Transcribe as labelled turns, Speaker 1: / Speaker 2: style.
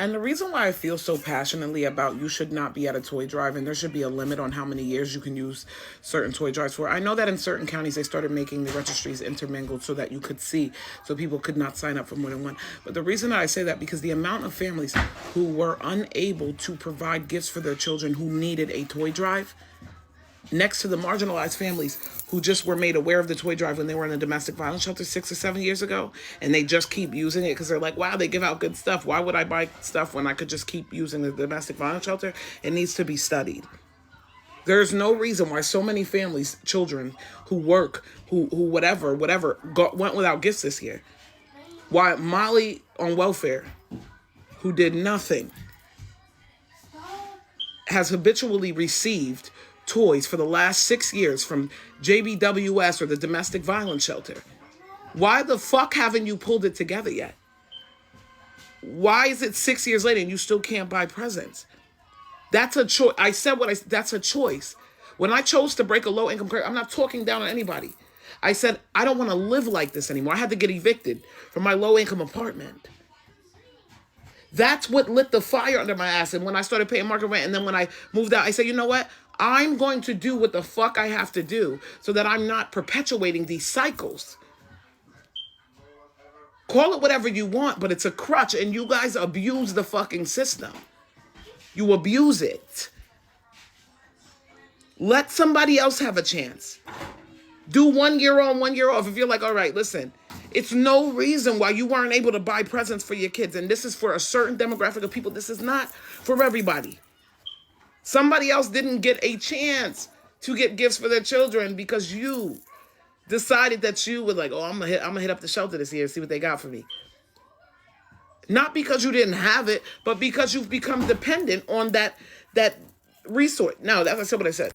Speaker 1: And the reason why I feel so passionately about you should not be at a toy drive and there should be a limit on how many years you can use certain toy drives for. I know that in certain counties they started making the registries intermingled so that you could see, so people could not sign up for more than one. But the reason that I say that, because the amount of families who were unable to provide gifts for their children who needed a toy drive, next to the marginalized families who just were made aware of the toy drive when they were in a domestic violence shelter 6 or 7 years ago, and they just keep using it because they're like, wow, they give out good stuff. Why would I buy stuff when I could just keep using the domestic violence shelter? It needs to be studied. There's no reason why so many families, children who work, who whatever, went without gifts this year. Why Molly on welfare, who did nothing, has habitually received toys for the last 6 years from JBWS or the domestic violence shelter. Why the fuck haven't you pulled it together yet? Why is it 6 years later and you still can't buy presents? That's a choice. That's a choice. When I chose to break a low income credit, I'm not talking down on anybody. I said, I don't want to live like this anymore. I had to get evicted from my low income apartment. That's what lit the fire under my ass. And when I started paying market rent, and then when I moved out, I said, you know what? I'm going to do what the fuck I have to do so that I'm not perpetuating these cycles. Call it whatever you want, but it's a crutch, and you guys abuse the fucking system. You abuse it. Let somebody else have a chance. Do 1 year on, 1 year off. If you're like, all right, listen, it's no reason why you weren't able to buy presents for your kids. And this is for a certain demographic of people. This is not for everybody. Somebody else didn't get a chance to get gifts for their children because you decided that you were like, oh, I'm gonna hit up the shelter this year and see what they got for me. Not because you didn't have it, but because you've become dependent on that resource. Now, that's what I said.